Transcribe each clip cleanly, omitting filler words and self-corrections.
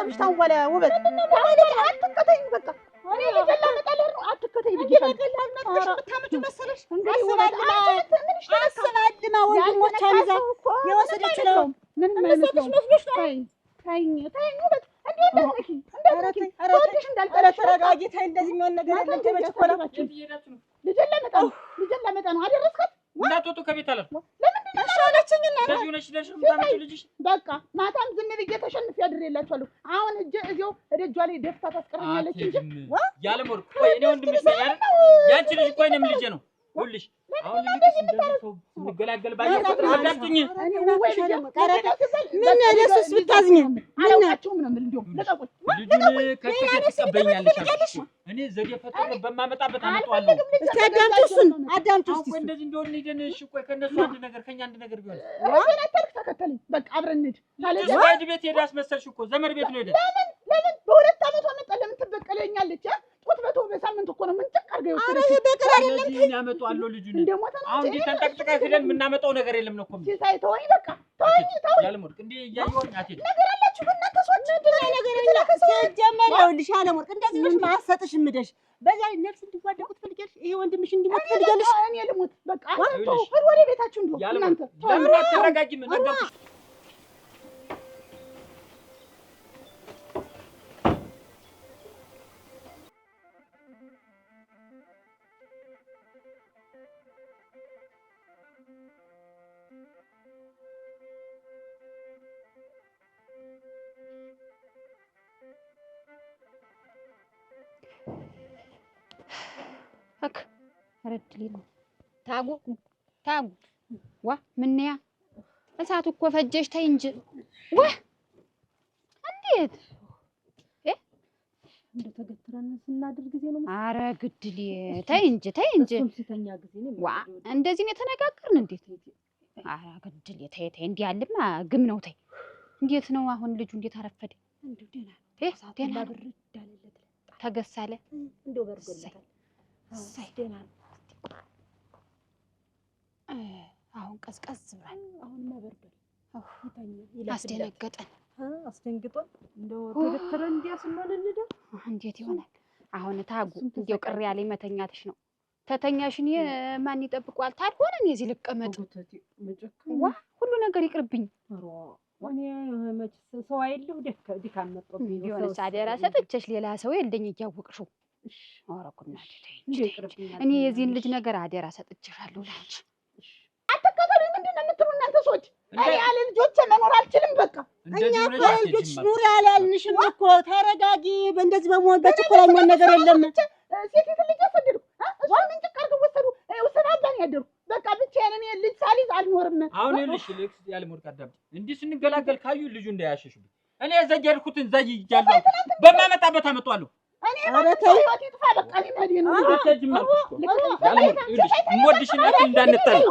አትቀምሽ ታንወለ ውበት አትከተኝ በቃ እኔ ልጅላ መጣለህ ነው አትከተኝ ብዬሽ በቀላል ነጥሽ የምታመጪው መሰለሽ አስባልማ ወንድሞቿን ይዛ የወሰደች ነው ምን መስለሽ ነው ታይኝ ውበት ተረጋጊ ተይ እንደዚህ የሚሆን ነገር የለም ተበችኮላ ልጅላ መጣ ነው አደረስካት እንዳትወጡ ከቤት አለ ለምንድን ነው ሻለችኝና እንደዚህ ነሽ ደሽ ምታመጪ ልጅሽ በቃ ማታም ዝም ብዬ ተሸንፍ ያድርላችኋለሁ አሁን እዚያው እደጇ ላይ ደፍታ ታስቀረኛለች እንጂ ያለ ሞር ቆይ እኔ ወንድምሽ ነኝ አይደል ያንቺ ልጅ ቆይ እኔም ልጄ ነው ሁልሽ አሁን ልጅሽ እንደዚህ ሰው እንገላገል ባይቀር አዳምጪኝ ምን ለሱስ ብታዝኝ አላውቃቸውም ነው እንደው ለቀቁኝ ልጁን ከከከ ተቀበኛለሽ እኔ ዘዴ ፈጥሮ በማመጣበት አመጣዋለሁ እስኪ አዳምጡ እስኪ እንደዚህ እንደሆነ ሄደን እሺ ቆይ ከነሱ አንድ ነገር ከኛ አንድ ነገር ቢሆን ወይኔ ተልክ ተከተለኝ በቃ አብረን እንሂድ ታለሽ ባይድ ቤት ሄዳ አስመሰልሽ እኮ ዘመድ ቤት ነው ሄደ ለምን በሁለት አመቷ መጣ ለምን ትበቀለኛለች ጡት በቶ በሳምንት እኮ ነው ምን ጨቃርገ ይወሰደች አረ በቀር አይደለም ከኛ ያመጣዋለሁ ልጁን አሁን እንዴ ተንጠቅጥቀ ሄደን የምናመጣው ነገር የለም ነው እኮ ሲሳይ ተወኝ በቃ ተወኝ ያለሞርቅ እንዴ ያያየውን አትሄድ ነገር አላችሁ በእናንተ ሰዎች ምንድነው ነገርኛ ሲጀመር ይኸውልሽ ያለሞርቅ እንደዚህ ልጅ ማሰጥሽ ምደሽ በዛ ነፍስ እንድትዋደቁ ትፈልጊያለሽ ይሄ ወንድምሽ እንዲሞት ትፈልጊያለሽ እኔ ልሞት በቃ አንተ ወደ ቤታችሁ እንዲሁ እናንተ ለምን አትረጋጊም ነገርኩሽ ረድሊ ነው ታጉ ዋ ምንያ እሳቱ እኮ ፈጀሽ ተይ እንጂ ዋ እንዴት እንደ ተገትረን ስናድር ጊዜ ነው አረ ግድሊ ተይ እንጂ ሱስተኛ ጊዜ ነው ዋ እንደዚህ ነው ተነጋገርን እንዴት አረ ግድሊ ተይ እንዴ ያለማ ግም ነው ተይ እንዴት ነው አሁን ልጁ እንዴት አረፈደ እንዴ ደና ደና ብርድ ዳለለት ተገሳለ እንደው በርገለታል ደና አሁን ቀዝቀዝ ብሏል አሁን ማበርደል አስደነገጠን አስደንግጦን እንደው ተገትረ እንዲያስማን እንደ እንዴት ይሆናል አሁን ታጉ እንደው ቅር ያለኝ መተኛትሽ ነው ተተኛሽን ማን ይጠብቋል ታልሆነ እኔ እዚህ ልቀመጥ ዋ ሁሉ ነገር ይቅርብኝ ወኔ መች ሰው አይልሁ ድካም መጥቶብኝ ቢሆንስ አደራ ሰጥቼሽ ሌላ ሰው የለኝ እያወቅሽው አረኩና እኔ የዚህን ልጅ ነገር አደራ ሰጥቼሻለሁ ላንቺ አትከተሉ ምንድነው የምትሉ እናንተ ሰዎች እኔ ያለ ልጆቼ መኖር አልችልም በቃ እኛ ልጆች ኑሪ አላልንሽም እኮ ተረጋጊ በእንደዚህ በመሆን በችኮላኛ ነገር የለም ሴት ልጅ አሰደዱ እሷን ምን ጭቃርገው ወሰዳባን ያደሩ በቃ ብቻዬን እኔ ልጅ ሳልይዝ አልኖርም አሁን ልሽ ልክስ ያለ ሞርቅ አዳም እንዲህ ስንገላገል ካዩ ልጁ እንዳያሸሽብኝ እኔ ዘጀርኩትን ዘይ ይያለው በማመጣበት አመጣዋለሁ እኔ ማለት ህይወት ይጥፋ በቃ እኔ መዲ ነው አትጅማልኩ ያለ ሞርቅ ልሽ እንወድሽና እንዳንጣል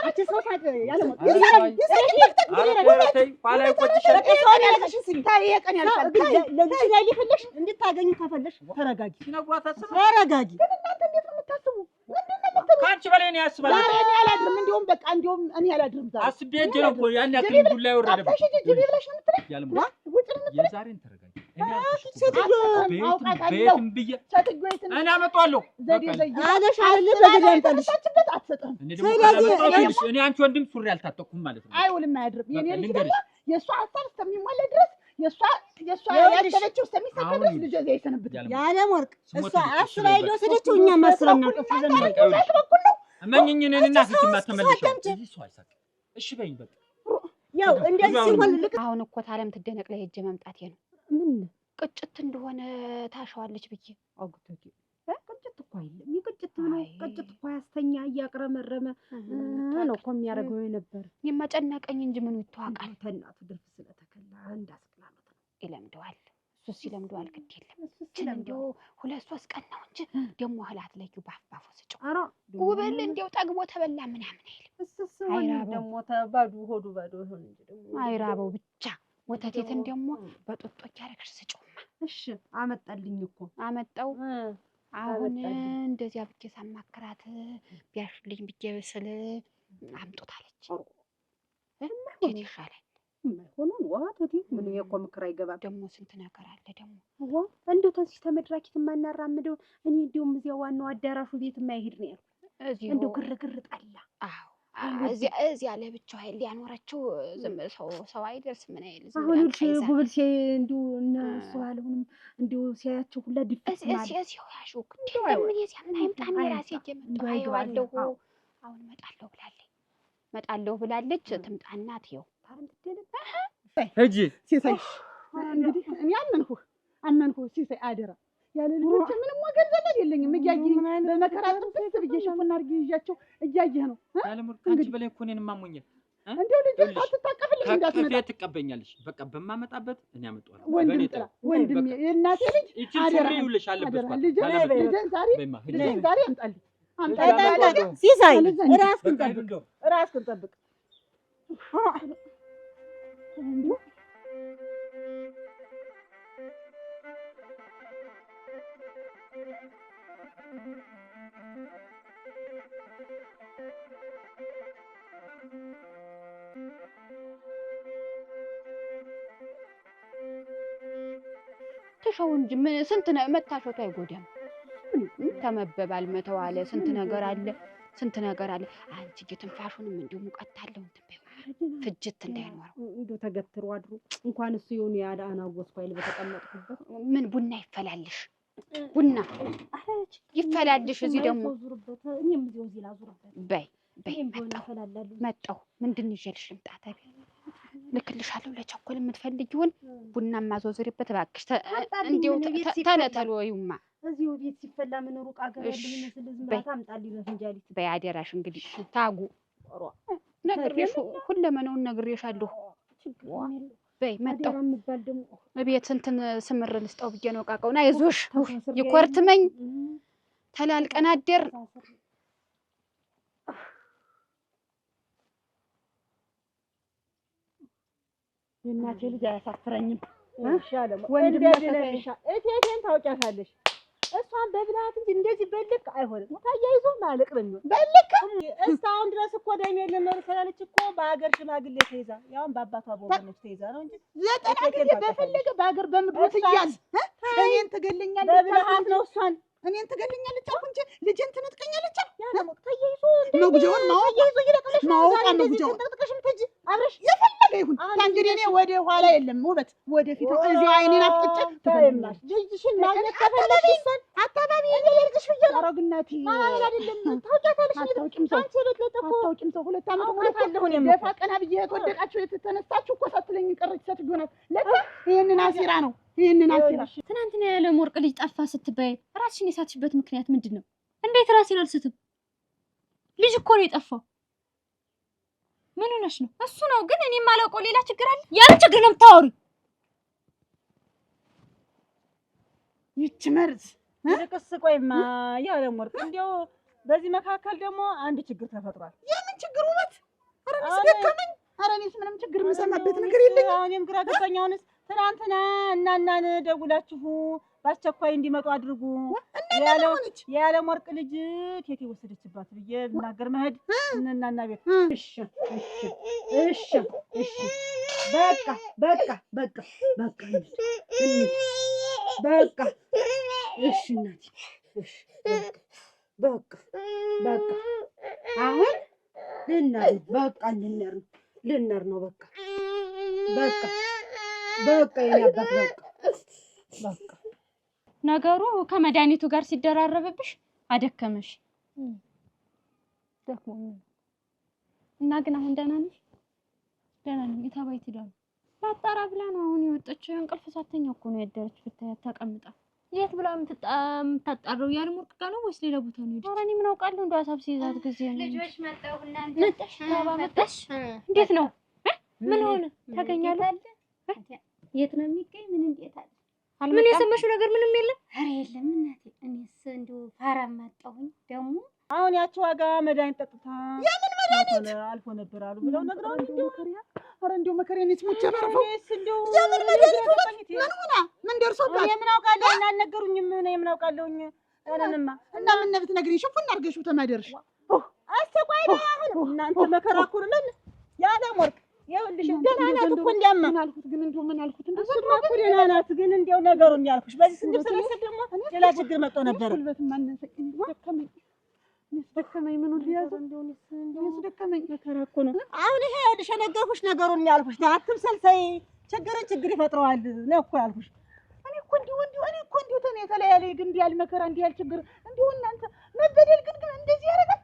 አቺ ሰው ታድ ያለ ሞት አረተይ ፋላይ ቆጭሽ ታይ የቀን ያልፋል ለልጅ ላይ ሊፈልሽ እንድታገኙ ከፈለሽ ተረጋጊ ሲነግሯት አስባ ተረጋጊ ግን እናንተ እንዴት ነው የምታስቡ ካንቺ በላይ ነው ያስባል ዛሬ እኔ አላድርም እንደውም በቃ እንደውም እኔ አላድርም ዛሬ አስቤ እጄ ነው እኮ ያን ያክል ጉላ ይወረደበት አፍሽ ጅብ ብለሽ ነው የምትለኝ ያለ ሞት የዛሬን ተረጋጊ እኔ ቤትም ብዬ እኔ አመጣዋለሁ አለሽ አይደል በገድ ያንጣልሽ አትሰጥም እኔ አንቺ ወንድም ሱሪ አልታጠቅኩም ማለት ነው አይውልም አያድርም የኔ ልጅ ደግሞ የእሷ ሀሳብ እስከሚሟላ ድረስ የእሷ ያሰበችው እስከሚሳካ ድረስ ልጅ እዚያ ይሰነብታል ያለ ወርቅ እሷ አስራ የወሰደችው እኛም አስረና እመኝኝንና ፍቺማ ተመለሽ እሱ አይሳካ እሺ በይኝ በቃ ያው እንደዚህ ሲሆን ልክ አሁን እኮ ታለም ትደነቅ ላይ ሄጄ መምጣቴ ነው ምን ቅጭት እንደሆነ ታሻዋለች ብዬ አጉተቲ ቅጭት እኮ አይደለም ይቅጭት ነው ቅጭት እኮ ያስተኛ እያቅረመረመ ነው እኮ የሚያደርገው የነበር የማጨነቀኝ እንጂ ምኑ ይተዋቃል ተናቱ ድርፍ ስለተከላ እንዳስቀላሉት ነው ይለምደዋል እሱስ ይለምደዋል ግድ የለም እችን እንደው 2-3 ቀን ነው እንጂ ደሞ ህላት ለዩ ባፋፉ ስጭው አራ ጉበል እንደው ጠግቦ ተበላ ምናምን አይልም እሱስ ደሞ ተባዱ ሆዱ ባዶ ይሆን እንጂ ደሞ አይራበው ብቻ ወተቴትን ደሞ በጥጦ ያረክሽ ስጭውማ እሺ አመጣልኝ እኮ አመጣው አሁን እንደዚያ ብቻ ሳማክራት ቢያሽልኝ ብዬ ስል አምጦታለች እንዴት ይሻላል የማይሆነውን ዋቶቲ ምን የኮ ምክር አይገባም። ደግሞ ስንት ነገር አለ ደግሞ እንደው ተዚህ ተመድራኪት የማናራምደው እኔ እንደውም እዚያ ዋናው አዳራሹ ቤት የማይሄድ ነው ያልኩት። እንደው ግርግር ጠላ። አዎ እዚያ ለብቻው ኃይል ያኖረችው ሰው አይደርስ ምን አይል አሁን ጉብል ሲያይ እንደው እነሱ አልሆንም እንደው ሲያያቸው ሁላ ድፍት ማለት እዚያው ያሽው ምን የዚያ ማይምጣን የራሴ ጀመጣው አይዋለሁ። አሁን መጣለሁ ብላለች። ትምጣና ትየው ሂጂ ሲሳይ እንግዲህ እኔ አመንኩ ሲሳይ አደራ ያለ ልጆች ምንም ወገን ዘመድ የለኝም። እያየህ በመከራ ጥብስ ብዬሽ ሽፉን አድርጌ ይዣቸው እያየህ ነው። ያለሙር ካንቺ በላይ እኮ እኔን ማሞኛል። እንደው ልጅ አትታቀፍልኝ እንዳትመጣ ከፊት ትቀበኛለሽ። በቃ በማመጣበት እኔ አመጣዋለሁ። ወንድሜ የእናቴ ልጅ አደራ ይውልሽ አለበት ልጅን ዛሬ አምጣልኝ ሲሳይ ራስህን ጠብቅ ተሻው እንጂ ስንት መታሸቱ አይጎዳም። ተመበባል መተዋለ ስንት ነገር አለ። አንቺ ትንፋሹንም እንዲሁ ሙቀት አለው ፍጅት እንዳይኖረው እንደው ተገትሮ አድሮ እንኳን እሱ የሆነ ያለ አናጎስኩ አይል በተቀመጥኩበት ምን ቡና ይፈላልሽ ቡና ይፈላልሽ። እዚህ ደግሞ ዙርበት እኔም እዚህ ላዙርበት በይ መጣሁ። ምንድን ይዤልሽ ልምጣ? ታቢ ልክልሻለሁ። ለቸኮል የምትፈልጊውን ቡና ማዞዝሪበት እባክሽ። እንዲው ተለተሎዩማ እዚሁ ቤት ሲፈላ ምን ሩቅ አገር ያለ ይመስል ዝምባታ አምጣልኝ በፍንጃሊት በይ አደራሽ። እንግዲህ ታጉ ነግሬሽ ሁለመናውን ነግሬሻለሁ። በይ መጣሁ። እቤት እንትን ስምር ልስጠው ብዬ ነው ቃቀውና አይዞሽ ይኮርትመኝ ተላልቀን አደር የእናቴ ልጅ አያሳፍረኝም። ወንድምሽ እቴቴን ታውቂያታለሽ። እሷን በብልሃት እንጂ እንደዚህ በልክ አይሆንም። ታያይዞ ማለቅ ነው በልክ። እስካሁን ድረስ እኮ ደሜ ልኖር ስላለች እኮ በሀገር ሽማግሌ ተይዛ ያውን በአባቷ በወገኖች ተይዛ ነው እንጂ 90 ጊዜ በፈለገ በሀገር በምድሩ ትያዝ እኔን ትገልኛለች። በብልሃት ነው እኔን ትገልኛለች አልኩ እንጂ ልጅን ትነጥቀኛለች። ያ ደግሞ ተያይዞ መጉጃውን ተያይዞ ይለቀለሽ ማውቃ መጉጃውን ተጥቀሽም ተጂ አብረሽ የፈለገ ይሁን። እንግዲህ እኔ ወደ ኋላ የለም ውበት ወደፊት ነው። እዚሁ አይኔን አፍጥጬ ትፈልማሽ ልጅሽን ማግኘት ከፈለግሽ አታባቢ የልጅሽ ይያረግናቲ ማለት አይደለም። ታውቂያታለሽ። አንቺ አታውቂም። ሰው 2 ዓመት ማለት አለሁ እኔ ደፋ ቀና ብዬ የተወደቃችሁ የተነሳችሁ እኮ ሳትለኝ ቀረች ሴትዮ ናት። ለካ ይሄንን አሲራ ነው ይሄንን አሲራ። ትናንትና ያለም ወርቅ ልጅ ጠፋ ስትባይ ራስሽን የሳትሽበት ምክንያት ምንድነው? እንዴት ራሴን አልስትም? ልጅ እኮ ነው የጠፋው። ምን ሆነሽ ነው? እሱ ነው ግን እኔ የማላውቀው ሌላ ችግር አለ። ያን ችግር ነው የምታወሪው? ይቺ መርዝ ልቅስ ቆይማ ያለም ወርቅ እንዲያው በዚህ መካከል ደግሞ አንድ ችግር ተፈጥሯል። የምን ችግር ውበት? ኧረ ምስደከመኝ። ኧረ እኔስ ምንም ችግር የምሰማበት ነገር የለኝም። እኔም ግራ ገባኝ። አሁንስ ትናንትና እናናን ደውላችሁ በአስቸኳይ እንዲመጡ አድርጉ የዓለም ወርቅ ልጅ ቴቴ ወሰደችባት ብዬ ብናገር መሄድ እናና ቤት። እሺ በቃ እሺ እናቴ እሺ በቃ አሁን ልናር ነው በቃ የኔ አባት በቃ ነገሩ ከመድኃኒቱ ጋር ሲደራረብብሽ አደከመሽ። ደክሞኛል እና ግን አሁን ደህና ነሽ? ደህና ነኝ። የታባይ ትዳር ባጣራ ብላ ነው አሁን የወጣችው። እንቅልፍ ሳተኛ እኮ ነው ያደረች። ብታያት ተቀምጣ የት ብላ የምታጣራው? ያለም ወርቅ ጋር ነው ወይስ ሌላ ቦታ ነው ሄደች? ኧረ እኔ ምን አውቃለሁ። እንደው ሀሳብ ሲይዛት ጊዜ ነው። ልጆች መጣሁ እናንተ መጣሽ? እንዴት ነው? ምን ሆነ? ታገኛለህ? የት ነው የሚገኝ? ምን እንዴት አለ? ምን የሰማሽው ነገር ምንም የለም? ኧረ የለም እናቴ። እኔስ እንደው ፋራ መጣሁኝ ደግሞ አሁን ያቺ ዋጋ መድኃኒት ጠጥታ የምን መድኃኒት አልፎ ነበር አሉ ብለው ነግረውኝ እንደው መከሪያ። ኧረ እንደው መከሪያ ነች ሙቼ ባረፈው። እንደው የምን መድኃኒት ምን ሆና ምን ደርሶባት? እኔ ምን አውቃለሁ እና አልነገሩኝም። እኔ ምን አውቃለሁኝ? አረንማ እና ምን ነብት ነግሪኝ ሽፉን አድርገሽው ተማደርሽ አስተቋይ ነው። አሁን እናንተ መከራ ኩርነን ያለም ወርቅ ይኸውልሽ ደህና ናት እኮ እንዲያማ ምን አልኩት ግን እንደው ምን አልኩት እንደው እሱማ እኮ ደህና ናት ግን እንደው ነገሩን ያልኩሽ በዚህ ስንብሰለሰብ ደግሞ ሌላ ችግር መጥቶ ነበር ጉልበት ማነሰኝ ደከመኝ ምኑን ሊያዘው እንደው ደከመኝ መከራ እኮ ነው አሁን ይሄ ይኸውልሽ የነገርኩሽ ነገሩን ያልኩሽ አትብሰልሰይ ችግር ይፈጥረዋል ነው እኮ ያልኩሽ እኔ እኮ እንዲሁ ተኔ የተለያለ ግን እንዲህ ያለ መከራ እንዲህ ያለ ችግር እንዲሁ እናንተ መገደል ግን እንደዚህ ያደርጋል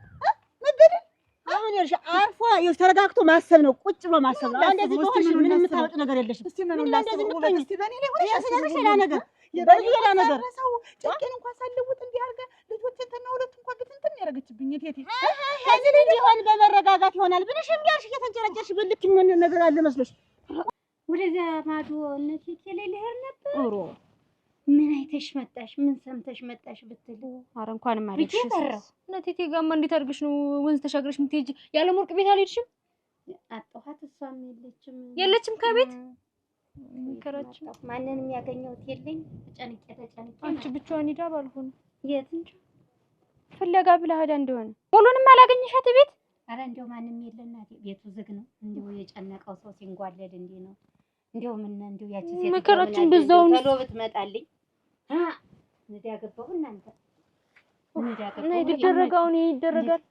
መገደል አሁን ይኸውልሽ አርፎ ተረጋግቶ ማሰብ ነው ቁጭ ብሎ ማሰብ ነው እንደዚህ በሆንሽ ምንም የምታወጪው ነገር የለሽም እስቲ ምን እንደዚህ የምትሆኚ እስቲ በእኔ ላይ ሆነሽ ሌላ ነገር ሌላ ነገር ሰው ጨቄን እንኳን ሳልውጥ እንዲህ አድርጋ ልጆችን ተናውለት እንኳን ግትንትን ያደረገችብኝ እቴቴ ከዚህ ቢሆን በመረጋጋት ይሆናል ብለሽ እንዲያርሽ እየተንጨረጨርሽ ብልክ ምን ነገር አለ መስሎሽ ወደዚያ ማዶ እቴቴ ላይ ልሄድ ነበር ምን አይተሽ መጣሽ ምን ሰምተሽ መጣሽ ብትል ኧረ እንኳንም አለሽ እቴቴ ጋማ እንዴት አድርገሽ ነው ወንዝ ተሻግረሽ የምትሄጂ ያለ ወርቅ ቤት አልሄድሽም አጣኋት እሷም የለችም ከቤት ከራችሁ ማንንም ያገኘሁት የለኝ ተጨንቄ አንቺ ብቻዋን ሂዳ ባልሆነ የት እንጂ ፍለጋ ብላ ሄዳ እንደሆነ ሁሉንም አላገኘሻት ቤት ኧረ እንደው ማንም የለ እናቴ ቤቱ ዝግ ነው እንደው የጨነቀው ሰው ሲንጓለል እንዴ ነው እንደው ምን እንደው ያቺ ሴት መከራችን በዛውን ቶሎ ብትመጣልኝ እንዲያ ገባሁ እናንተ እንዲያ ገባሁ እና ይደረጋውን ይደረጋል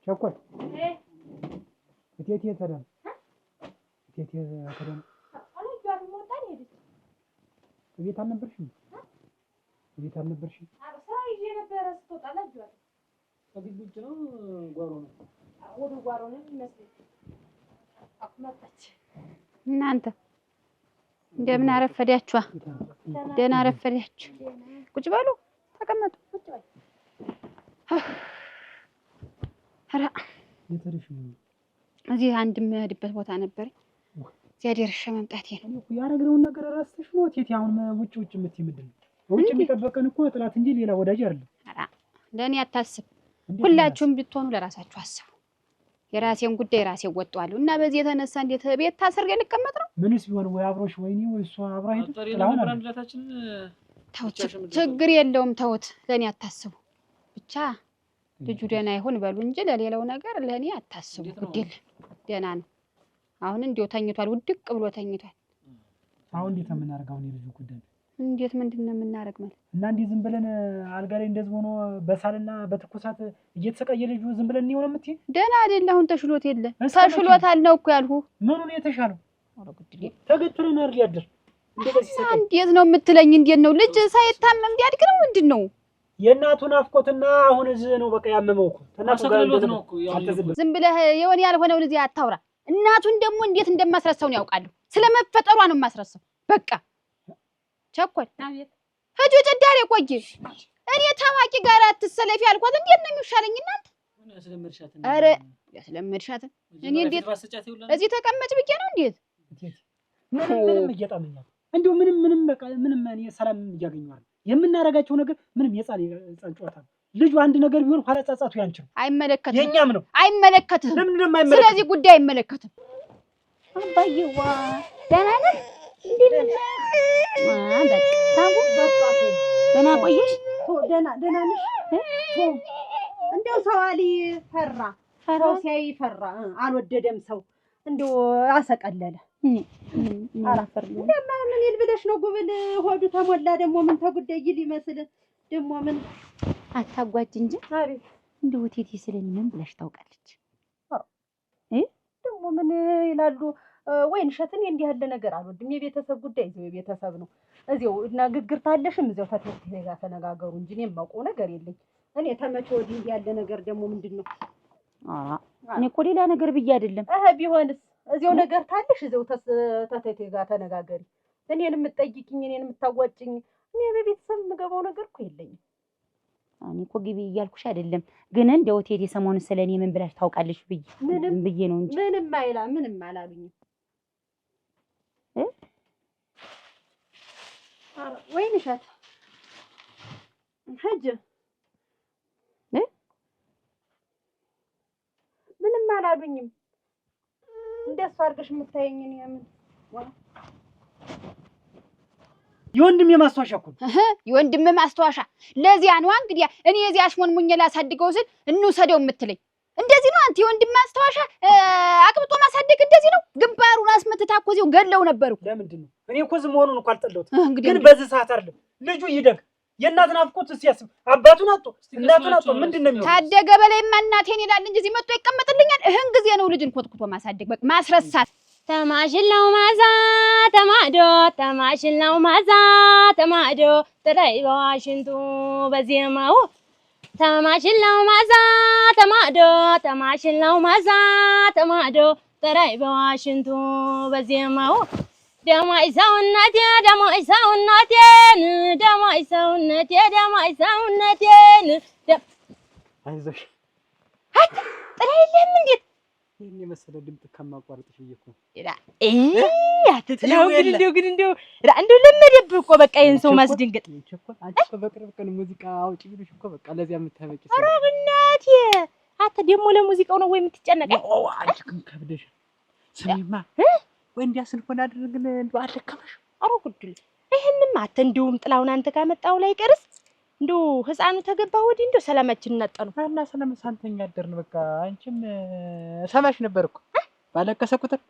ቸኮል እቴቴ ተደም ቤት አልነበርሽም? ስራ ይዤ ነበረ ስትወጣ ላጅዋል ከግቢ ውጭ ነው ጓሮ ነው? ወደ ጓሮ ነው የሚመስለኝ አኩመጣች እናንተ እንደምን አረፈዳችኋ ደህና አረፈዳችሁ ቁጭ በሉ ተቀመጡ ቁጭ በሉ ኧረ እዚህ አንድ የምሄድበት ቦታ ነበር እዚያ ደርሼ መምጣቴ ነው እኮ ያደረግነውን ነገር እረስተሽ ነው እቴቴ አሁን ውጭ የምትይ ምንድን ነው ውጭ የሚጠበቀን እኮ ጥላት እንጂ ሌላ ወዳጅ አይደለም ኧረ ለእኔ አታስብ ሁላችሁም ብትሆኑ ለራሳችሁ አስቡ የራሴን ጉዳይ ራሴ ወጣዋለሁ እና በዚህ የተነሳ እንዴት ቤት ታስሬ ልቀመጥ ነው ምንስ ቢሆን ወይ አብሮሽ ወይኔ ወይ እሷ አብራ ሄዱ ተውት ችግር የለውም ተውት ለእኔ አታስቡ ብቻ ልጁ ደህና ይሁን በሉ እንጂ ለሌላው ነገር ለእኔ አታስቡ ግድል ደህና ነው አሁን እንዲያው ተኝቷል ውድቅ ብሎ ተኝቷል አሁን እንዴት ነው የምናደርገው የልጁ ጉዳይ እንዴት ምንድነው የምናደርግ ማለት እና እንዴ ዝም ብለን አልጋ ላይ እንደዚህ ሆኖ በሳልና በትኩሳት እየተሰቃየ ልጁ ዝም ብለን ነው የምትይ ደህና አይደል አሁን ተሽሎት የለ ተሽሎታል ነው እኮ ያልኩ ምኑን የተሻለው ኧረ ግድል ተገትረን አይደል ያድር እንደዚህ ሲሰቃይ እንዴት ነው የምትለኝ እንዴት ነው ልጅ ሳይታመም ቢያድግ ነው ምንድነው የእናቱ ናፍቆትና አሁን እዚህ ነው በቃ ያመመው እኮ ተናፍቆት ነው እኮ ዝም ብለህ የሆነ ያልሆነው ልጅ አታውራ እናቱን ደግሞ እንዴት እንደማስረሳው ነው ያውቃሉ ስለመፈጠሯ ነው የማስረሳው በቃ ቸኮል ሂጂ ጭዳሬ ቆይ እኔ ታዋቂ ጋር አትሰለፊ አልኳት እንዴት ነው የሚሻለኝ እናንተ ኧረ ያስለመድሻት እኔ እንዴት እዚህ ተቀመጭ ብዬ ነው እንዴት ምንም እየጣመኛል እንዴው ምንም በቃ ምንም እኔ ሰላም እያገኘዋል የምናረጋቸው ነገር ምንም የጻል ጨዋታ ልጁ አንድ ነገር ቢሆን ኋላ ጻጻቱ ያንቺው አይመለከትም የኛም ነው አይመለከትም ለምን እንደማይመለከት ስለዚህ ጉዳይ አይመለከትም አባዬዋ ደህና ነህ እንዴት ነህ በቃ ታጉ ደህና ቆየሽ ደህና ነሽ እንደው ሰው አሊ ፈራ ሰው ሲያይ ፈራ አልወደደም ሰው እንደው አሰቀለለ አራፈር ምን ይልብለሽ ነው ጉብል ሆዱ ተሞላ ደግሞ ምን ተጉዳይ ይመስል ደግሞ ምን አታጓጅ እንጂ አቤት እንደው እቴቴ ስለኔ ምን ብለሽ ታውቃለች ደግሞ ምን ይላሉ ወይን ሸትን እንዲህ ያለ ነገር አልወድም የቤተሰብ ጉዳይ እዚው የቤተሰብ ነው እዚው እና ግግር ታለሽም እዚው ተተት ጋር ተነጋገሩ እንጂ እኔ የማውቀው ነገር የለኝ እኔ ተመቸ ወዲህ እንዲህ ያለ ነገር ደግሞ ምንድነው እኔ እኮ ሌላ ነገር ብዬ አይደለም ቢሆንስ እዚው ነገር ታለሽ እዚው ተተት ጋር ተነጋገሪ እኔን የምትጠይቂኝ እኔን የምታዋጭኝ እኔ በቤተሰብ የምገባው ነገር እኮ የለኝም እኔ እኮ ግቢ እያልኩሽ አይደለም ግን እንደው እቴቴ ሰሞኑን ስለኔ ምን ብለሽ ታውቃለሽ ብዬ ነው እንጂ ምንም አላሉኝም ወይን እሸት ሂጅ ምንም አላሉኝም እንደሱ አድርገሽ የምታየኝ እኔ ምን የወንድሜ ማስታወሻ እኮ የወንድሜ ማስታወሻ ለዚያ ነው እንግዲህ እኔ የዚህ አሽሞንሙኝ ላሳድገው ስል እንውሰደው የምትለኝ እንደዚህ ነው። አንተ የወንድሜ ማስታወሻ አቅብጦ ማሳደግ እንደዚህ ነው። ግንባሩን አስመትታ እኮ እዚሁ ገለው ነበር እኮ። ለምንድን ነው እኔ እኮ ዝም መሆኑን እኮ አልጠላሁትም፣ ግን በዚህ ሰዓት አይደለም ልጁ ይደግ የእናት ናፍቆት ሲያስብ አባቱን አጥቶ እናቱን አጥቶ ምንድን ነው የሚሆነው? ታደገ በላይማ እናቴን ይላል እንጂ እዚህ መጥቶ ይቀመጥልኛል። ይህን ጊዜ ነው ልጅን ኮትኩቶ ማሳደግ በቃ ማስረሳት። ተማሽላው ማዛ ተማዶ ተማሽላው ማዛ ተማዶ ጥራይ በዋሽንቱ በዜማው ተማሽላው ማዛ ተማዶ ተማሽላው ማዛ ተማዶ ጥራይ በዋሽንቱ በዜማው ደማይ ሰውነቴ ደማይ ሰውነቴን ደማይ ሰውነቴ ደማይ ሰውነቴን አይዞሽ ጥራይ ለምን እንዴት ይሄን የመሰለ ድምፅ ከማቋርጥሽ እኮ አትጥላው ግን እንደው ለመደብ እኮ በቃ ይሄን ሰው ማስደንገጥ አንቺ እኮ በቅርብ ቀን ሙዚቃ አውጪ ቢሉሽ እኮ በቃ ለዚያ የምታበቂ ሰው። ኧረ እናቴ አተ ደግሞ ለሙዚቃው ነው ወይ የምትጨነቀው? አንቺ ግን ከብደሽ ስሚማ ወይ እንዲያ ስልኮን አድርግን እንደው አልደከመሽ? ኧረ ጉድል ይሄንማ አተ እንደውም ጥላውን አንተ ካመጣው ላይ ቀርስ እንደው ህፃኑ ተገባ ወዲህ እንደው ሰላማችን እናጣኑ እና ሰላም ሳንተኛ አደርን። በቃ አንቺም ሰማሽ ነበር እኮ ባለቀሰ ቁጥር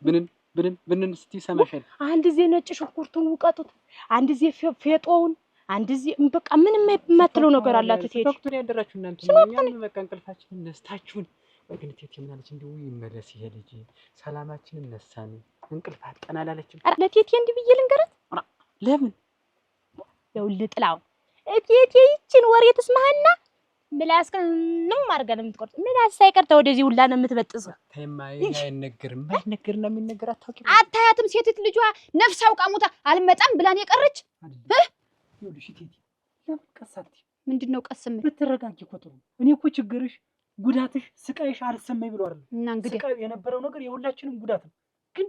ብንን እስቲ ሰማሻል። አንድ ጊዜ ነጭ ሽንኩርቱን ውቀጡት፣ አንድ ጊዜ ፌጦውን፣ አንድ ጊዜ በቃ ምንም የማትለው ነገር አላት። እቴት ዶክተር ያደራችሁ እናንተ እኛም በቃ እንቅልፋችንን ነስታችሁን ወግን እቴት የምናለች እንደው ይመለስ ይሄ ልጅ ሰላማችንን ነሳን እንቅልፍ አጠናላለችም። ኧረ ለቴቴ እንዲህ ብዬ ልንገራት። ለምን ይኸውልህ ጥላው እቴቴ ይችን ወሬ ትስማህና ምላስከን ነው ማርጋ ነው የምትቆርጥ። ምላስ ሳይቀርታ ወደዚህ ሁላ ነው የምትበጥሰው። ታይማይ አይነገርም አይነገርና የሚነገር አታውቂም። አታያትም? ሴቲት ልጇ ነፍስ አውቃ ሞታ አልመጣም ብላን የቀረች ይኸውልሽ እቴቴ ለምን ቀሳት? ምንድነው ቀስም? ብትረጋጊ እኮ ጥሩ። እኔ እኮ ችግርሽ ጉዳትሽ ስቃይሽ አልሰማኝ ብሎ አይደለም እና እንግዲህ ስቃይ የነበረው ነገር የሁላችንም ጉዳት ነው፣ ግን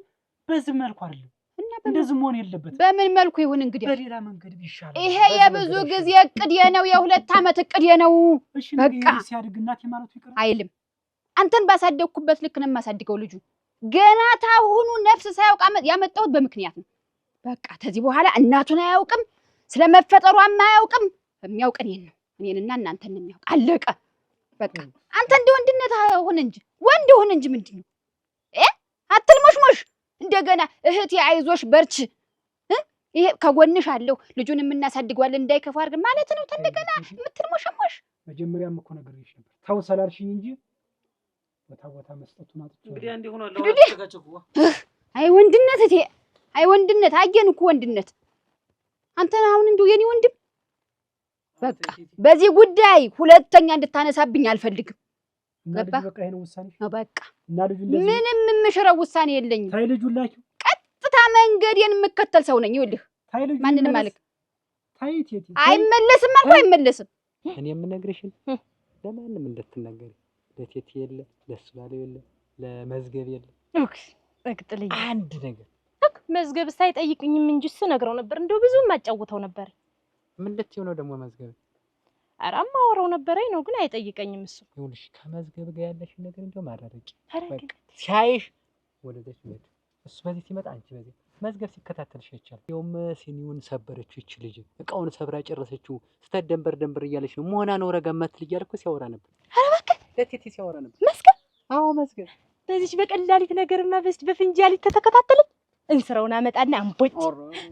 በዚህ መልኩ አይደለም። እንደዚህ መሆን የለበትም። በምን መልኩ ይሁን እንግዲህ በሌላ መንገድ ቢሻል። ይሄ የብዙ ጊዜ እቅድ ነው፣ የ2 ዓመት እቅድ ነው። በቃ ሲያድግ እናቴ ማለቱ ይቀር አይልም። አንተን ባሳደግኩበት ልክ ነው የማሳድገው ልጁ። ገና ታሁኑ ነፍስ ሳያውቅ ያመጣሁት በምክንያት ነው። በቃ ከዚህ በኋላ እናቱን አያውቅም፣ ስለመፈጠሯም አያውቅም። የሚያውቅ እኔን ነው፣ እኔንና እናንተን ነው የሚያውቅ። አለቀ በቃ። አንተ እንደ ወንድነት ሆነ እንጂ ወንድ ሆነ እንጂ ምንድነው አትልሞሽሞሽ። እንደገና እህቴ አይዞሽ በርቺ፣ ይሄ ከጎንሽ አለው ልጁን የምናሳድገዋለን እንዳይከፋ አድርገን ማለት ነው። እንደገና የምትልሞሽሞሽ መጀመሪያም እኮ ነገርሽ ነበር ታው ሰላልሽኝ እንጂ ቦታ መስጠቱን አጥቼ እንግዲህ አንዴ ሆኗል። አላስተካከልኩ። አይ ወንድነት እቴ፣ አይ ወንድነት አየን እኮ ወንድነት። አንተ አሁን እንደው የኔ ወንድም በቃ በዚህ ጉዳይ ሁለተኛ እንድታነሳብኝ አልፈልግም። ገባ በቃ ይሄ ነው ውሳኔሽ? በቃ እና ልጁ እንደዚህ ምንም የምሽረው ውሳኔ የለኝም። ታይ ልጁ ላኪው ቀጥታ መንገዴን የምከተል ሰው ነኝ። ይኸውልህ ታይ ልጁ ማንንም አልክ ታይ ቴቴ አይመለስም አልኩ አይመለስም። እኔ የምነግርሽን ለማንም እንድትናገሪ ለቴቴ የለ ለሱ ባለው የለ ለመዝገብ የለ እቅጥልኝ አንድ ነገር መዝገብ ሳይጠይቅኝም እንጂ እሱ ነግረው ነበር። እንደው ብዙም ማጫውተው ነበር። ምን ልትይው ነው ደግሞ መዝገብ? ኧረ ማወራው ነበረኝ ነው ግን አይጠይቀኝም እሱ። ይኸውልሽ ከመዝገብ ጋር ያለሽ ነገር እንደው ማራረቂ በቃ ሲያይሽ ወደዚህ ወደ እሱ በዚህ ሲመጣ አንቺ በዚህ መዝገብ ሲከታተልሽ ይቻላል። ይኸውም ሲኒውን ሰበረችው ይች ልጅ እቃውን ሰብራ ጨረሰችው። ስተት ደንበር እያለች ነው መሆና ነው ረጋማት ልጅ ያልኩ ሲያወራ ነበር። ኧረ እባክህ ለቴቴ ሲያወራ ነበር። መዝገብ? አዎ መዝገብ። በዚች በቀላሊት ነገርማ በፍንጃሊት ተተከታተለኝ። እንስራውን አመጣና አንቦጭ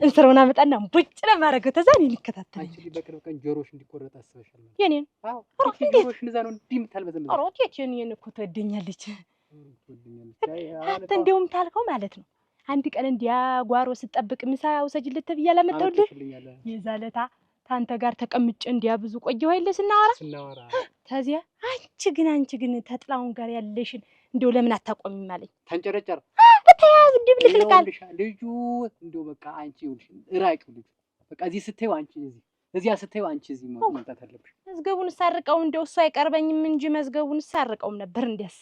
እንስራውን አመጣና አንቦጭ ለማረገው ተዛ እኔን ይከታተል። አንቺ በቅርብ ቀን ጆሮሽ እንዲቆረጥ አስበሻል ማለት የኔን? አዎ ጆሮሽ እንደዛ ነው እንዲምታልበዘም። ኧረ ቴቴን የኔን እኮ ትወደኛለች። አንተ እንደውም ታልከው ማለት ነው አንድ ቀን እንዲያ ጓሮ ስጠብቅ ምሳ አውሰጅልት ተብያ ለመጣውልህ የዛለታ ታንተ ጋር ተቀምጬ እንዲያ ብዙ ቆየሁ አይደል ስናወራ ታዚያ አንቺ ግን ተጥላውን ጋር ያለሽን እንደው ለምን አታቆሚም ማለት ተንጨረጨር ተያዝ ድብልቅልቃል ልጁ እንደው በቃ አንቺ ይኸውልሽ እራቂው ልጁ በቃ እዚህ ስትይው አንቺ እዚያ ስትይው አንቺ እዚህ መምጣት አለብሽ። መዝገቡን ሳርቀው እንደው እሱ አይቀርበኝም እንጂ መዝገቡን ሳርቀውም ነበር እንዲያስ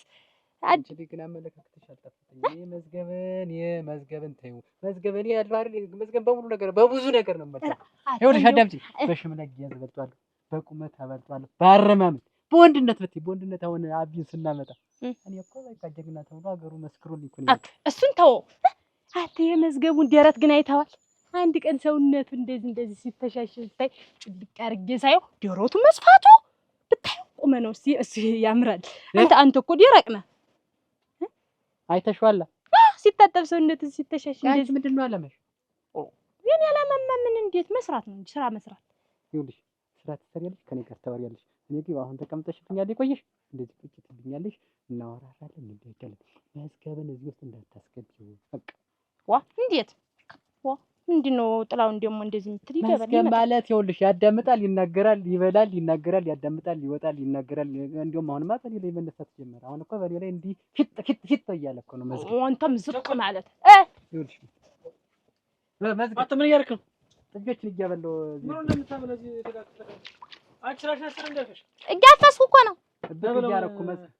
አንቺ ግን አመለካከትሽ አልጠፋኝም። የመዝገብን ተይው መዝገብን ያልባል መዝገብ በሙሉ ነገር በብዙ ነገር ነው ማለት ይኸውልሽ አዳምጪ። በሽምለግ ያዘበጣሉ በቁመት አበልጧለሁ ባረማም በወንድነት ብትይ በወንድነት አሁን አቢን ስናመጣ እኔ እኮ በቃ ጀግና ተብሎ ሀገሩ መስክሮልኝ እኮ ነው። እሱን ተው አት የመዝገቡን ደረት ግን አይተዋል። አንድ ቀን ሰውነቱ እንደዚህ ሲተሻሽል ስታይ ጭብቅ አድርጌ ሳየው ደረቱ መስፋቱ ብታየው ቁመናው እሱ ያምራል። አንተ እኮ ደረቅ ነህ። አይተሽዋል ሲታጠብ ሰውነቱ ሲተሻሽል እንደዚህ ምንድን ነው አለመሽ? የኔ አላማማ ምን እንዴት መስራት ነው እንጂ ስራ መስራት። ይኸውልሽ ስራ ትሰሪያለሽ፣ ከኔ ጋር ታወሪያለሽ። እኔ ግን አሁን ተቀምጠሽብኛል የቆየሽ እንደዚህ ቁጭ ትብኛለሽ፣ እናወራራለን። እንደይደለም መዝገብን እዚህ ውስጥ እንዳታስገቢው በቃ። ዋ እንዴት ዋ ምንድነው ጥላውን ደግሞ እንደዚህ የምትል ይገባል። መዝገብ ማለት ይኸውልሽ ያዳምጣል፣ ይናገራል፣ ይበላል፣ ይናገራል፣ ያዳምጣል፣ ይወጣል፣ ይናገራል። እንደውም አሁን ማታ ላይ መነሳት ጀመረ። አሁን እኮ በኔ ላይ እንዲህ ፊት እያለ እኮ ነው መዝገብ። አንተም ዝቅ ማለት ይኸውልሽ መዝገብ አንተ ምን እያደረክ ነው? ጥጆችን እያበላሁ ምን እንደምታበላ እዚህ ተጋጥተህ አንቺ ራስሽ አስር እንደፈሽ እያፈስኩ እኮ ነው እያደረኩ መዝገብ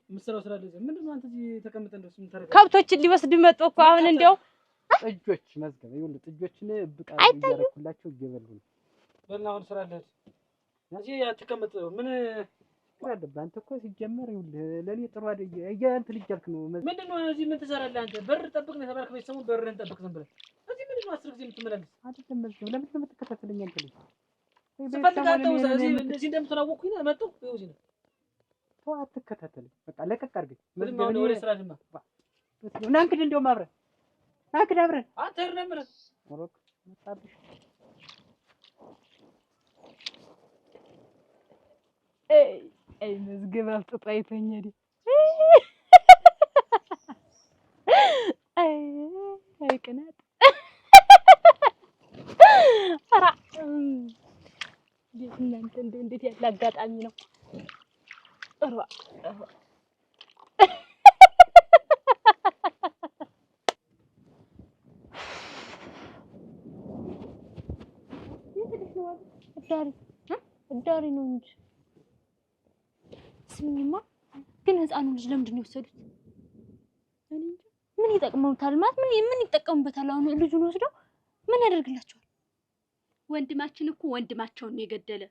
ምንሰራው ስራ ለዚህ ምንድነው? አንተ እዚህ ተቀምጠህ እንደሱ ምን ታረጋለህ? ከብቶችን ሊወስድ መጥቶ እኮ አሁን እንደው ጥጆች መዝገብ ይኸውልህ ጥጆችን ብቃ እያደረኩላቸው እየበሉ ነው። በልና አሁን ስራ አለህ እዚህ አትቀመጥ። ምን አለብህ አንተ እኮ ሲጀመር ይኸውልህ ለኔ ጥሩ አይደል እንትን ልጅ አልክ ነው። ምንድነው እዚህ ምን ትሰራለህ አንተ? በር ጠብቅ ነው የተባልክ ቤተሰቡን በርህን ጠብቅ ዝም ብለህ እዚህ ምንድነው 10 ጊዜ የምትመላለስ? አይደለም መዝገብ ለምን ነው የምትከታተለኝ አንተ ልጅ? ስፈልግ አንተ እዚህ እንደምትናወቅኩኝ ነው መጣሁ። ይኸው እዚህ ነው ተው አትከታተለኝ በቃ ለቀቅ አድርገኝ። መዝገብ ወደ ስራ ድማ እና እንግዲህ እንደውም አብረን አብረን አንተ እርነምረ ወሮክ መጣብሽ አይ መዝገብ አፍጥጦ አይቶኝ አይደል? አይ ቅናት ኧረ እናንተ እንዴት ያለ አጋጣሚ ነው? ኧረ እዳሪ ነው እንጂ ስሚኝማ፣ ግን ህፃኑ ልጅ ለምንድን ነው የወሰዱት? እኔ እንጃ። ምን ይጠቅመውታል ማለት ምን ይጠቀሙበታል? አሁን ልጁን ወስደው ምን ያደርግላቸዋል? ወንድማችን እኮ ወንድማቸውን ነው የገደለ።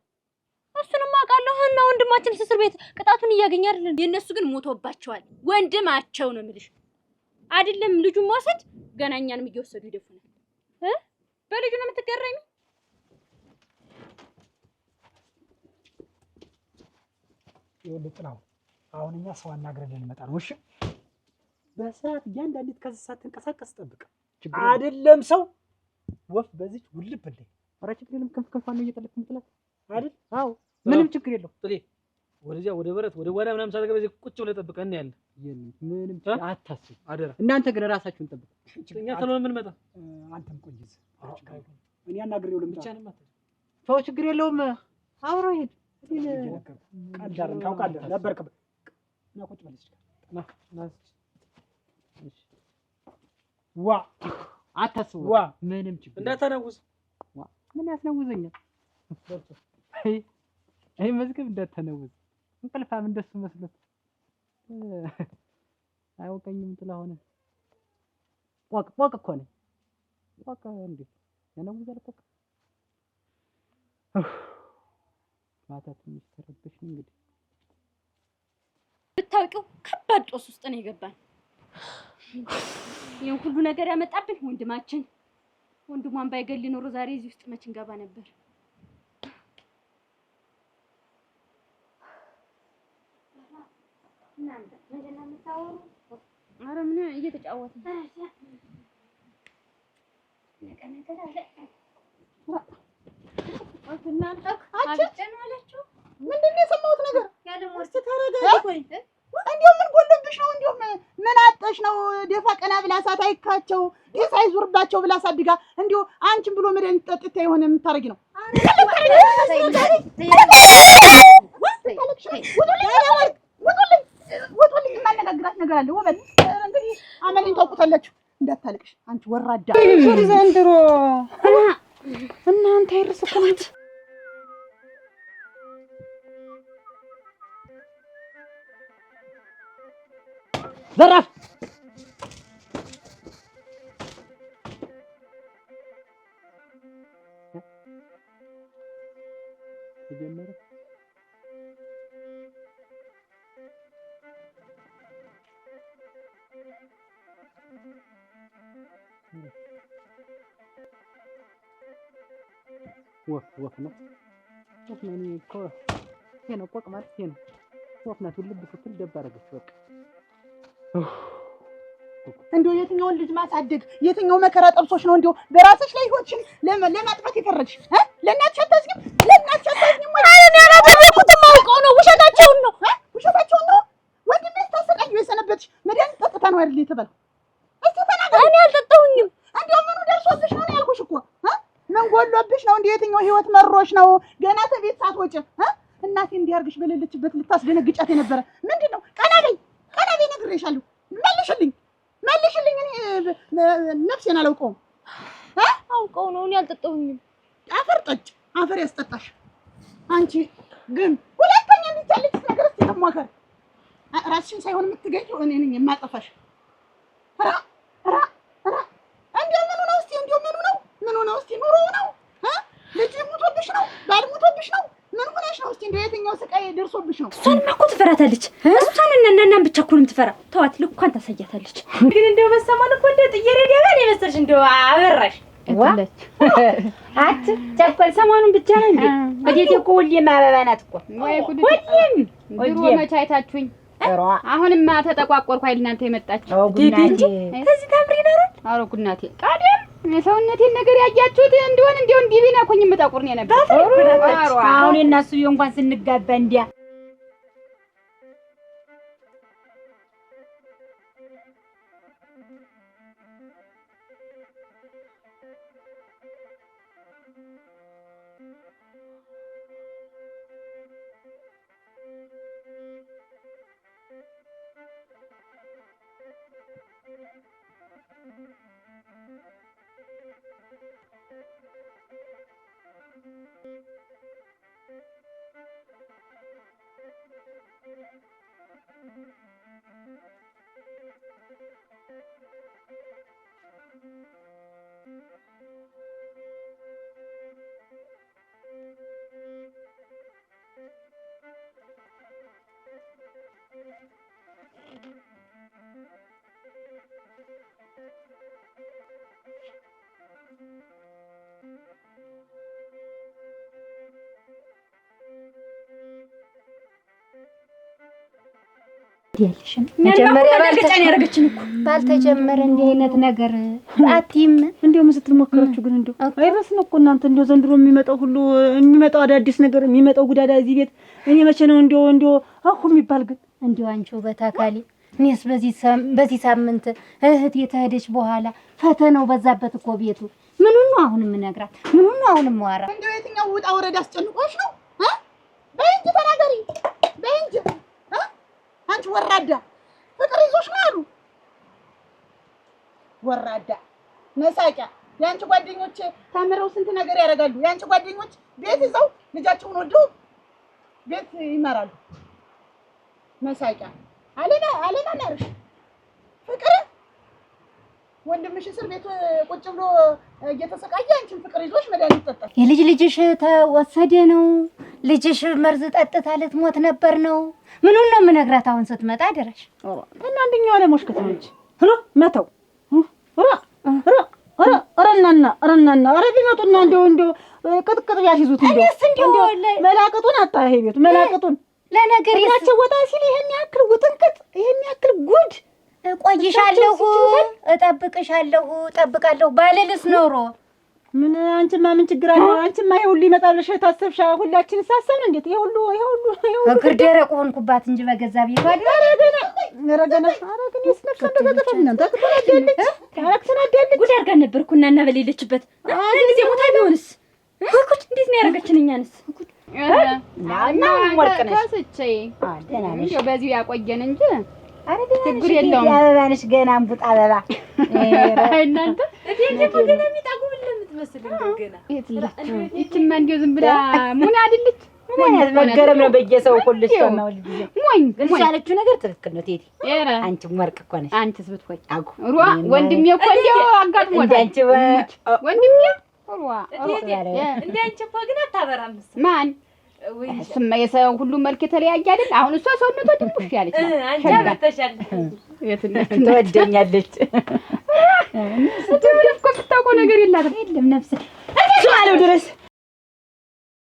እሱንም አውቃለሁ። እና ወንድማችን እስር ቤት ቅጣቱን እያገኘ አይደል? የእነሱ ግን ሞቶባቸዋል። ወንድማቸው ነው የምልሽ። አይደለም ልጁን መውሰድ ገና እኛንም እየወሰዱ ይደፉናል። በልጁ ነው የምትገረሚ? ይኸውልህ ጥላው አሁን እኛ ሰው አናግረን ልንመጣ ነው። እሺ በሰዓት እያንዳንዲት ከዚህ ሰዓት ተንቀሳቀስ ጠብቅ። አይደለም ሰው ወፍ በዚች ውልብ እንደ ኧረ ችግር የለም። ክንፏን ነው እየጠለፍክ የምትላት አይደል? አዎ ምንም ችግር የለውም። ጥሌ ወደዚያ ወደ በረት ወደ ጓዳ ምናምን ሳትገባ በዚህ ቁጭ ብለህ ጠብቀን ነው ያለ። ምንም አታስብ አደራ። እናንተ ግን ራሳችሁን ጠብቁ። እኛ ተሎ ምን መጣ አንተም ቆይ እዚህ እኔ አናግሬው ልምጣ። ሰው ችግር የለውም። አብሮ ይሄድ ቀዳር ታውቃለህ ነበርክ እና ቁጭ በለች ና ዋ አታስቡ ዋ ምንም ችግር እንዳታናውዝ ዋ ምን ያስናውዘኛል? አይ መዝገብ እንዳታናውዝ እንቅልፋም እንደሱ መስሎት አያውቀኝም። ጥላሁን ቋቅ እኮ ነኝ። ቋቅ እንዴ ያናውዛል እኮ ማታ ትንሽ ተረበሽ ነው እንግዲህ ብታውቂው ከባድ ጦስ ውስጥ ነው የገባን። ይሄን ሁሉ ነገር ያመጣብን ወንድማችን። ወንድሟን ባይገል ኖሮ ዛሬ እዚህ ውስጥ መች እንገባ ነበር። እናንተ ምንድን ነው የምታወሩ? ኧረ ምን እየተጫወትን ነገር አለ። እናንተ አለችው። ምንድን ነው የሰማሁት ነገር? ያለሞት ተረጋጊ። ቆይ እንዲያው ምን ጎልብሽ ነው? እንዲያው ምን አጠሽ ነው? ደፋ ቀና ብላ ሳት አይካቸው ጌሳ ይዙርባቸው ብላ ሳድጋ እንዲያው አንቺን ብሎ መድኃኒት ጠጥታ የሆነ የምታረጊ ነው። ውጡልኝ። የማነጋግራት ነገር አለ። ወበል እንግዲህ አመሌን ታውቁታላችሁ። እንዳታለቅሽ አንቺ ወራዳ ዘንድሮ እናንተ ይርስኩት ዘራፍ ተጀመረ። ወፍ ነው እኔ እኮ ይሄ ነው ቆቅ ማለት ይሄ ነው። ወፍ ናት ልብ ስትል ደብ አደረገች በቃ። እንደው የትኛውን ልጅ ማሳደግ የትኛው መከራ ጠብሶሽ ነው እንደው በራስሽ ላይ ህይወትሽን ለማጥፋት የፈረድሽ? ለእናትሽ አታዝኝም? ለእናትሽ አታዝኝም? እኔ አላደረኩትም፣ አውቀው ነው። ውሸታቸውን ነው ወንድሜ ስታሰቃዩ የሰነበትሽ መድኃኒት ጠጥታ ነው አይደል የተባለው? እስቲ ተናገሪ። እኔ አልጠጣሁኝም። እንደው ምኑ ደርሶብሽ ነው ያልኩሽ እኮ። ምን ጎሎብሽ ነው? እንደው የትኛው ህይወት መሮሽ ነው ገና ተቤት ሳትወጪ? እናቴ እንዲያርግሽ በሌለችበት ልታስደነግጫት የነበረ ምንድን ነው? ቀና በይ ነግሬሻለሁ። መልሽልኝ። እኔ ነፍሴን አላውቀውም። አውቀው ነው። እኔ አልጠጣሁኝም። አፈር ጠጭ፣ አፈር ያስጠጣሽ። አንቺ ግን ሁለተኛ እንዲቻለች ነገር እስቲ ተሞከር። ራስሽን ሳይሆን የምትገኘው እኔ ነኝ የማጠፋሽ። እንደው ምኑ ነው እስቲ? ምኑ ነው እስቲ? ኑሮ ነው? ልጅ ሙቶብሽ ነው? ባል ሙቶብሽ ነው? ምን ሆነሽ ነው እስቲ? እንደው የትኛው ስቃይ ደርሶብሽ ነው? እሷንማ እኮ ትፈራታለች። እሷን እናናን ብቻ እኮ ነው የምትፈራ። ተዋት፣ ልኳን ታሳያታለች። ግን እንደው በሰማን እኮ እንደው ጥየሬዳ ጋር የመሰልሽ እንደው አበራሽ እትለች አት ቸኮል ሰሞኑን ብቻ ነው እንዴ? እዴት እኮ ሁሌም አበባ ናት እኮ። ወይ ጉድ! ድሮ መቼ አይታችሁኝ? አሁንማ ተጠቋቆርኩ አይደል እናንተ የመጣችሁ? ከዚህ ታምሪ ይኖራል። አረ ጉናቴ ቀደም የሰውነቴን ነገር ያያችሁት እንዲሆን እንዲህ ቢነኩኝ የምጠቁር ነው ነበር። አሁን እናሱ እንኳን ስንጋባ እንዲያ ያለሽን መጀመሪያ ባልተጫን ያረጋችን እኮ ባልተጀመረ እንዲህ አይነት ነገር አትይም። እንደው ምን ሞከረችው ግን እንደው አይረስን እኮ እናንተ እንደው ዘንድሮ የሚመጣው አዳዲስ ነገር የሚመጣው ጉዳዳ እዚህ ቤት እኔ መቼ ነው እንደው አሁ የሚባል ግን እንደው አንቺው በታካሊ እኔስ በዚህ ሳምንት እህት የተሄደች በኋላ ፈተናው በዛበት እኮ ቤቱ ምኑን ነው አሁን የምነግራት? ምኑን ነው አሁን የማወራ? እንደው የትኛው ውጣ ወረዳ አስጨንቆሽ ነው? በእንጂ ተናገሪ በእንጂ አንቺ ወራዳ ፍቅር ይዞሽ ነው አሉ። ወራዳ መሳቂያ። ያንቺ ጓደኞች ተምረው ስንት ነገር ያደርጋሉ። ያንቺ ጓደኞች ቤት ይዘው ልጃቸውን ወልደው ቤት ይመራሉ። መሳቂያ። አለና ነርሽ ፍቅር ወንድምሽ እስር ቤት ቁጭ ብሎ እየተሰቃየ አንቺን ፍቅር ይዞሽ መድኃኒት ጠጣሽ። ልጅሽ ተወሰደ ነው። ልጅሽ መርዝ ጠጥታ ልትሞት ነበር ነው። ምኑን ነው የምነግራት አሁን ስትመጣ ድረሽ? እና አንደኛው ለሞሽከት ነው እንጂ መተው ረናና ቢመጡና እንደው ቅጥቅጥ ያስይዙት እንደው መላቅጡን አጣ ይሄ ቤቱ መላቅጡን ለነገር ያቸው ወጣ ሲል ይሄን ያክል ውጥንቅጥ ይሄን ያክል ጉድ እቆይሻለሁ እጠብቃለሁ ባልልስ ኖሮ ምን አንቺማ ምን ችግር አለ? አንቺማ ይሄ ሁሉ ይመጣል ብለሽ ታሰብሻ? ሁላችን ሳሰብን እንዴት ይሄ ሁሉ እግር ደረቅ ሆንኩባት እንጂ በገዛ ቤቷ አረገና ይስነፍስ እንደገጠፈ እናንተ ተናደልች ጉድ አድርጋ ነበርኩ እና በሌለችበት ጊዜ ሞታ ቢሆንስ ጉድ እንዴት ነው ያደረገችን? እኛንስ እና ወርቅነሽ ደህና ነሽ? በዚሁ ያቆየን እንጂ ችግር የለውም። አበባ ነሽ ገና እንቡጥ አበባ እናንተ እዴት ገና የሚጣጉ ምን ለምትመስል ገና ይችማ እንደው ዝም ብላ ሙና አይደለች። መገረም ነው በየሰው ሁሉስ ነው ልጅ ሞኝ ግን ያለችው ነገር ትክክል ነው። ቴዲ አንቺም ወርቅ እኮ ነሽ። አንቺስ ብትሆይ ሩዋ ወንድሜ እኮ እንደው አጋጥሞታል። አንቺ ወንድሜ ሩዋ እንደ አንቺ እኮ ግን አታበራም። ማን ስማ የሰው ሁሉ መልክ የተለያየ አይደል? አሁን እሷ ሰውነቷ ድንቡሽ ያለች አንቺ አበርተሻል። ትወደኛለች ስትወደኝ እኮ ብታውቀው ነገር የላትም። የለም ነፍስ እሱ አለው ድረስ